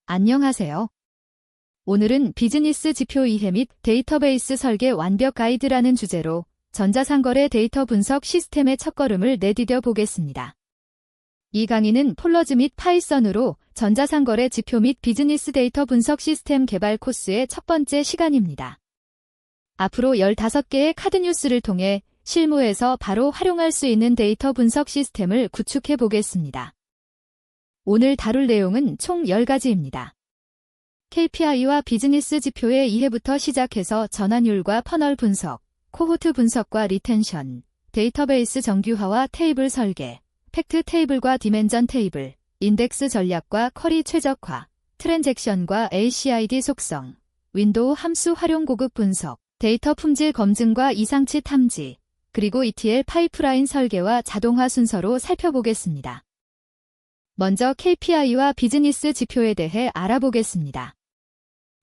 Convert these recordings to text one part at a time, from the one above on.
안녕하세요. 오늘은 비즈니스 지표 이해 및 데이터베이스 설계 완벽 가이드라는 주제로 전자상거래 데이터 분석 시스템의 첫걸음을 내디뎌 보겠습니다. 이 강의는 폴러즈 및 파이썬으로 전자상거래 지표 및 비즈니스 데이터 분석 시스템 개발 코스의 첫 번째 시간입니다. 앞으로 15개의 카드 뉴스를 통해 실무에서 바로 활용할 수 있는 데이터 분석 시스템을 구축해 보겠습니다. 오늘 다룰 내용은 총 10가지입니다. KPI와 비즈니스 지표의 이해부터 시작해서 전환율과 퍼널 분석, 코호트 분석과 리텐션, 데이터베이스 정규화와 테이블 설계, 팩트 테이블과 디멘전 테이블, 인덱스 전략과 쿼리 최적화, 트랜잭션과 ACID 속성, 윈도우 함수 활용 고급 분석, 데이터 품질 검증과 이상치 탐지, 그리고 ETL 파이프라인 설계와 자동화 순서로 살펴보겠습니다. 먼저 KPI와 비즈니스 지표에 대해 알아보겠습니다.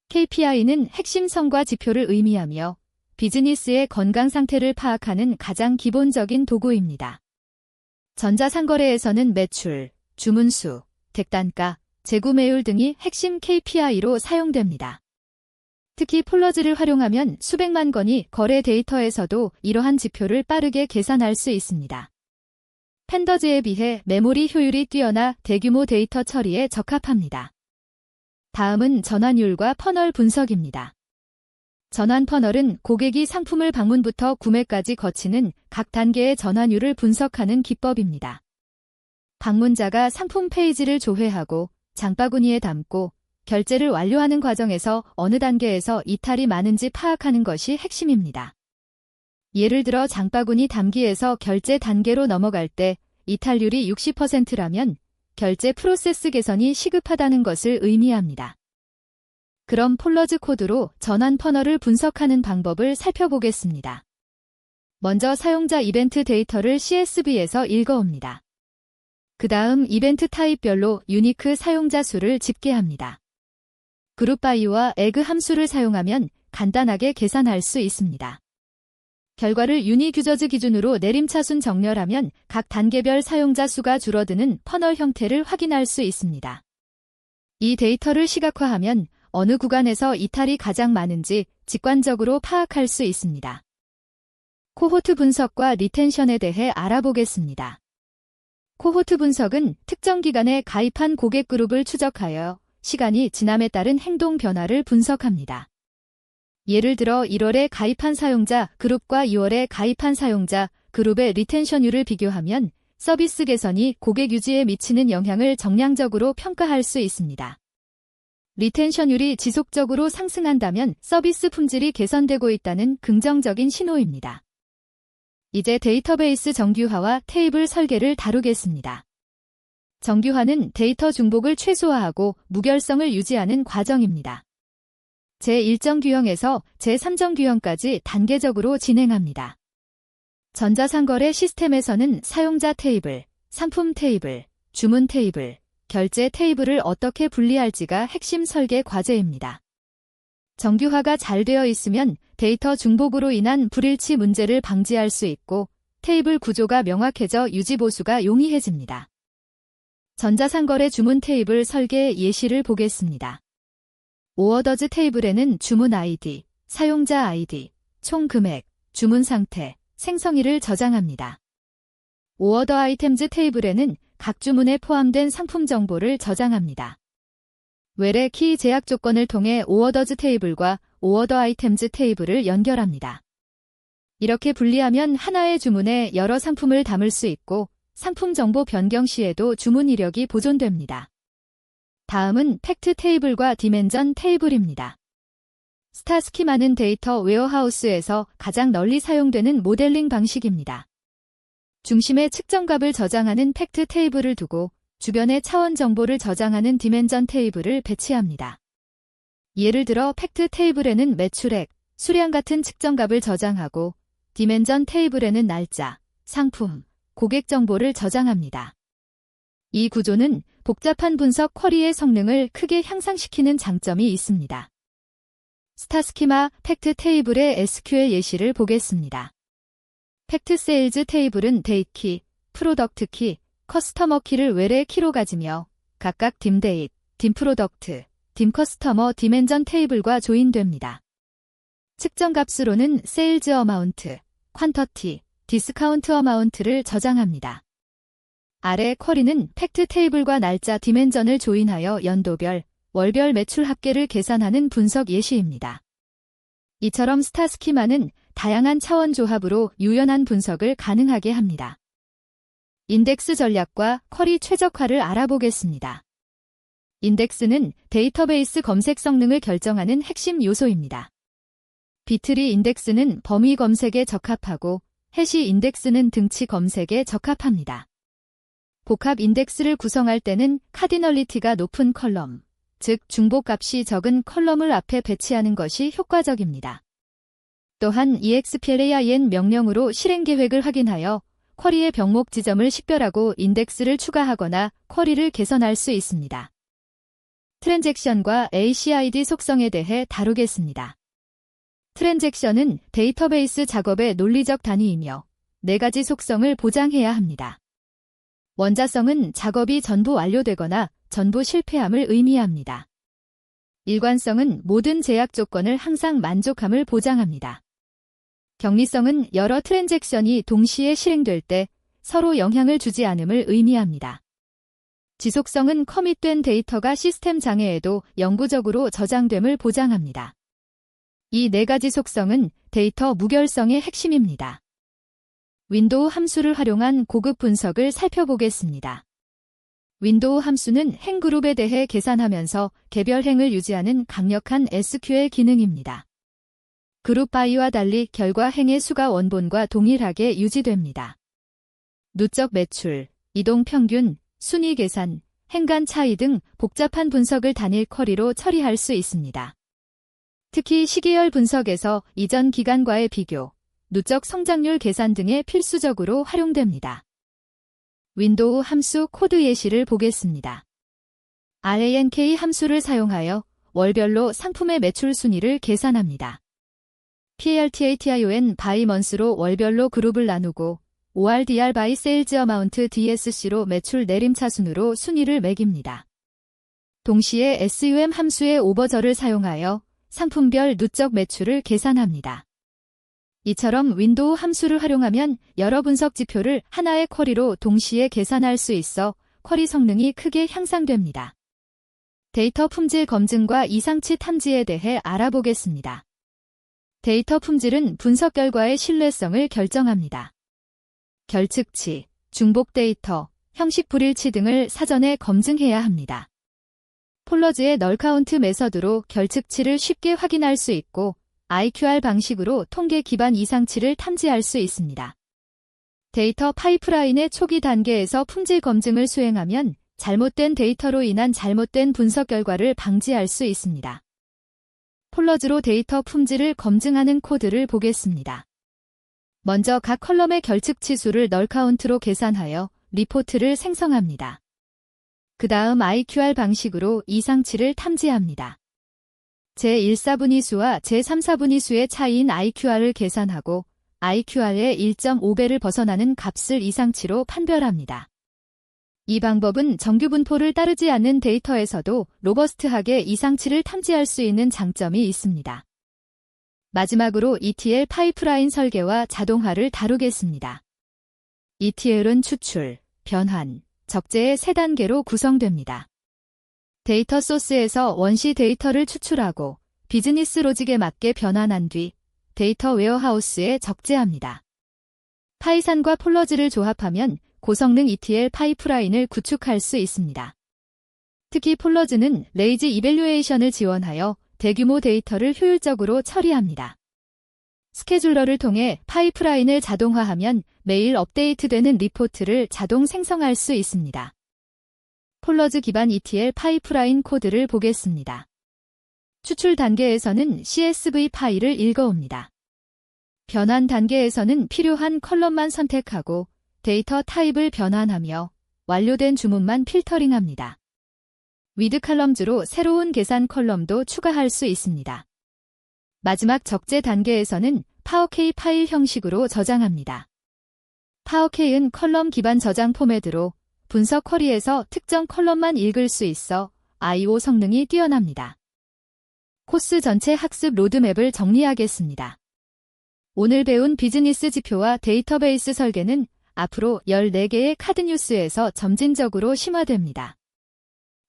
KPI는 핵심 성과 지표를 의미하며 비즈니스의 건강 상태를 파악하는 가장 기본적인 도구입니다. 전자상거래에서는 매출, 주문수, 객단가, 재구매율 등이 핵심 KPI로 사용됩니다. 특히 폴러즈를 활용하면 수백만 건의 거래 데이터에서도 이러한 지표를 빠르게 계산할 수 있습니다. 팬더즈에 비해 메모리 효율이 뛰어나 대규모 데이터 처리에 적합합니다. 다음은 전환율과 퍼널 분석입니다. 전환 퍼널은 고객이 상품을 방문부터 구매까지 거치는 각 단계의 전환율을 분석하는 기법입니다. 방문자가 상품 페이지를 조회하고 장바구니에 담고 결제를 완료하는 과정에서 어느 단계에서 이탈이 많은지 파악하는 것이 핵심입니다. 예를 들어 장바구니 담기에서 결제 단계로 넘어갈 때 이탈률이 60%라면 결제 프로세스 개선이 시급하다는 것을 의미합니다. 그럼 폴러즈 코드로 전환 퍼널을 분석하는 방법을 살펴보겠습니다. 먼저 사용자 이벤트 데이터를 CSV에서 읽어옵니다. 그 다음 이벤트 타입별로 유니크 사용자 수를 집계합니다. 그룹 바이와 에그 함수를 사용하면 간단하게 계산할 수 있습니다. 결과를 유니규저즈 기준으로 내림차순 정렬하면 각 단계별 사용자 수가 줄어드는 퍼널 형태를 확인할 수 있습니다. 이 데이터를 시각화하면 어느 구간에서 이탈이 가장 많은지 직관적으로 파악할 수 있습니다. 코호트 분석과 리텐션에 대해 알아보겠습니다. 코호트 분석은 특정 기간에 가입한 고객 그룹을 추적하여 시간이 지남에 따른 행동 변화를 분석합니다. 예를 들어 1월에 가입한 사용자 그룹과 2월에 가입한 사용자 그룹의 리텐션율을 비교하면 서비스 개선이 고객 유지에 미치는 영향을 정량적으로 평가할 수 있습니다. 리텐션율이 지속적으로 상승한다면 서비스 품질이 개선되고 있다는 긍정적인 신호입니다. 이제 데이터베이스 정규화와 테이블 설계를 다루겠습니다. 정규화는 데이터 중복을 최소화하고 무결성을 유지하는 과정입니다. 제1정 규형에서 제3정 규형까지 단계적으로 진행합니다. 전자상거래 시스템에서는 사용자 테이블, 상품 테이블, 주문 테이블, 결제 테이블을 어떻게 분리할지가 핵심 설계 과제입니다. 정규화가 잘 되어 있으면 데이터 중복으로 인한 불일치 문제를 방지할 수 있고 테이블 구조가 명확해져 유지보수가 용이해집니다. 전자상거래 주문 테이블 설계 예시를 보겠습니다. 오어더즈 테이블에는 주문 아이디, 사용자 아이디, 총 금액, 주문 상태, 생성일을 저장합니다. 오어더 아이템즈 테이블에는 각 주문에 포함된 상품 정보를 저장합니다. 외래 키 제약 조건을 통해 오어더즈 테이블과 오어더 아이템즈 테이블을 연결합니다. 이렇게 분리하면 하나의 주문에 여러 상품을 담을 수 있고 상품 정보 변경 시에도 주문 이력이 보존됩니다. 다음은 팩트 테이블과 디멘전 테이블입니다. 스타스키마는 데이터 웨어하우스에서 가장 널리 사용되는 모델링 방식입니다. 중심에 측정값을 저장하는 팩트 테이블을 두고 주변에 차원 정보를 저장하는 디멘전 테이블을 배치합니다. 예를 들어 팩트 테이블에는 매출액, 수량 같은 측정값을 저장하고 디멘전 테이블에는 날짜, 상품, 고객 정보를 저장합니다. 이 구조는 복잡한 분석 쿼리의 성능을 크게 향상시키는 장점이 있습니다. 스타스키마 팩트 테이블의 SQL 예시를 보겠습니다. 팩트 세일즈 테이블은 데이트 키, 프로덕트 키, 커스터머 키를 외래 키로 가지며 각각 딤데이트, 딤프로덕트, dim 커스터머 디멘전 테이블과 조인됩니다. 측정 값으로는 세일즈 어마운트, 퀀터티, 디스카운트 어마운트를 저장합니다. 아래 쿼리는 팩트 테이블과 날짜 디멘전을 조인하여 연도별, 월별 매출 합계를 계산하는 분석 예시입니다. 이처럼 스타 스키마는 다양한 차원 조합으로 유연한 분석을 가능하게 합니다. 인덱스 전략과 쿼리 최적화를 알아보겠습니다. 인덱스는 데이터베이스 검색 성능을 결정하는 핵심 요소입니다. 비트리 인덱스는 범위 검색에 적합하고 해시 인덱스는 등치 검색에 적합합니다. 복합 인덱스를 구성할 때는 카디널리티가 높은 컬럼, 즉 중복값이 적은 컬럼을 앞에 배치하는 것이 효과적입니다. 또한 EXPLAIN 명령으로 실행 계획을 확인하여 쿼리의 병목 지점을 식별하고 인덱스를 추가하거나 쿼리를 개선할 수 있습니다. 트랜잭션과 ACID 속성에 대해 다루겠습니다. 트랜잭션은 데이터베이스 작업의 논리적 단위이며 4가지 속성을 보장해야 합니다. 원자성은 작업이 전부 완료되거나 전부 실패함을 의미합니다. 일관성은 모든 제약 조건을 항상 만족함을 보장합니다. 격리성은 여러 트랜잭션이 동시에 실행될 때 서로 영향을 주지 않음을 의미합니다. 지속성은 커밋된 데이터가 시스템 장애에도 영구적으로 저장됨을 보장합니다. 이 4가지 속성은 데이터 무결성의 핵심입니다. 윈도우 함수를 활용한 고급 분석을 살펴보겠습니다. 윈도우 함수는 행 그룹에 대해 계산하면서 개별 행을 유지하는 강력한 SQL 기능입니다. 그룹 바이와 달리 결과 행의 수가 원본과 동일하게 유지됩니다. 누적 매출, 이동 평균, 순위 계산, 행간 차이 등 복잡한 분석을 단일 쿼리로 처리할 수 있습니다. 특히 시계열 분석에서 이전 기간과의 비교, 누적 성장률 계산 등에 필수적으로 활용됩니다. 윈도우 함수 코드 예시를 보겠습니다. rank 함수를 사용하여 월별로 상품의 매출 순위를 계산합니다. PLTATION by months로 월별로 그룹을 나누고 ORDR by sales amount DSC로 매출 내림차 순으로 순위를 매깁니다. 동시에 SUM 함수의 오버절을 사용하여 상품별 누적 매출을 계산합니다. 이처럼 윈도우 함수를 활용하면 여러 분석 지표를 하나의 쿼리로 동시에 계산할 수 있어 쿼리 성능이 크게 향상됩니다. 데이터 품질 검증과 이상치 탐지에 대해 알아보겠습니다. 데이터 품질은 분석 결과의 신뢰성을 결정합니다. 결측치, 중복 데이터, 형식 불일치 등을 사전에 검증해야 합니다. 폴러즈의 널카운트 메서드로 결측치를 쉽게 확인할 수 있고 IQR 방식으로 통계 기반 이상치를 탐지할 수 있습니다. 데이터 파이프라인의 초기 단계에서 품질 검증을 수행하면 잘못된 데이터로 인한 잘못된 분석 결과를 방지할 수 있습니다. 폴러즈로 데이터 품질을 검증하는 코드를 보겠습니다. 먼저 각 컬럼의 결측치 수를 널카운트로 계산하여 리포트를 생성합니다. 그 다음 IQR 방식으로 이상치를 탐지합니다. 제1사분위수와 제3사분위수의 차이인 IQR을 계산하고 IQR의 1.5배를 벗어나는 값을 이상치로 판별합니다. 이 방법은 정규 분포를 따르지 않는 데이터에서도 로버스트하게 이상치를 탐지할 수 있는 장점이 있습니다. 마지막으로 ETL 파이프라인 설계와 자동화를 다루겠습니다. ETL은 추출, 변환, 적재의 3단계로 구성됩니다. 데이터 소스에서 원시 데이터를 추출하고 비즈니스 로직에 맞게 변환한 뒤 데이터 웨어하우스에 적재합니다. 파이썬과 폴러즈를 조합하면 고성능 ETL 파이프라인을 구축할 수 있습니다. 특히 폴러즈는 레이지 이밸류에이션을 지원하여 대규모 데이터를 효율적으로 처리합니다. 스케줄러를 통해 파이프라인을 자동화하면 매일 업데이트되는 리포트를 자동 생성할 수 있습니다. 폴러즈 기반 ETL 파이프라인 코드를 보겠습니다. 추출 단계에서는 CSV 파일을 읽어옵니다. 변환 단계에서는 필요한 컬럼만 선택하고 데이터 타입을 변환하며 완료된 주문만 필터링합니다. 위드 칼럼즈로 새로운 계산 컬럼도 추가할 수 있습니다. 마지막 적재 단계에서는 파워K 파일 형식으로 저장합니다. 파워K은 컬럼 기반 저장 포맷으로 분석 쿼리에서 특정 컬럼만 읽을 수 있어 I/O 성능이 뛰어납니다. 코스 전체 학습 로드맵을 정리하겠습니다. 오늘 배운 비즈니스 지표와 데이터베이스 설계는 앞으로 14개의 카드뉴스에서 점진적으로 심화됩니다.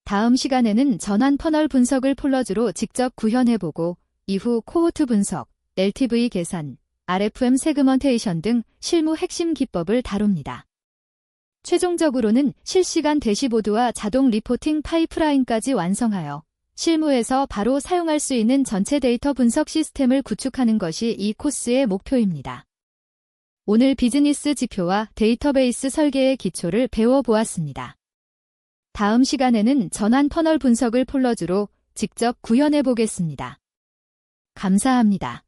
다음 시간에는 전환 퍼널 분석을 폴러즈로 직접 구현해보고 이후 코호트 분석, LTV 계산, RFM 세그먼테이션 등 실무 핵심 기법을 다룹니다. 최종적으로는 실시간 대시보드와 자동 리포팅 파이프라인까지 완성하여 실무에서 바로 사용할 수 있는 전체 데이터 분석 시스템을 구축하는 것이 이 코스의 목표입니다. 오늘 비즈니스 지표와 데이터베이스 설계의 기초를 배워보았습니다. 다음 시간에는 전환 퍼널 분석을 폴러즈로 직접 구현해 보겠습니다. 감사합니다.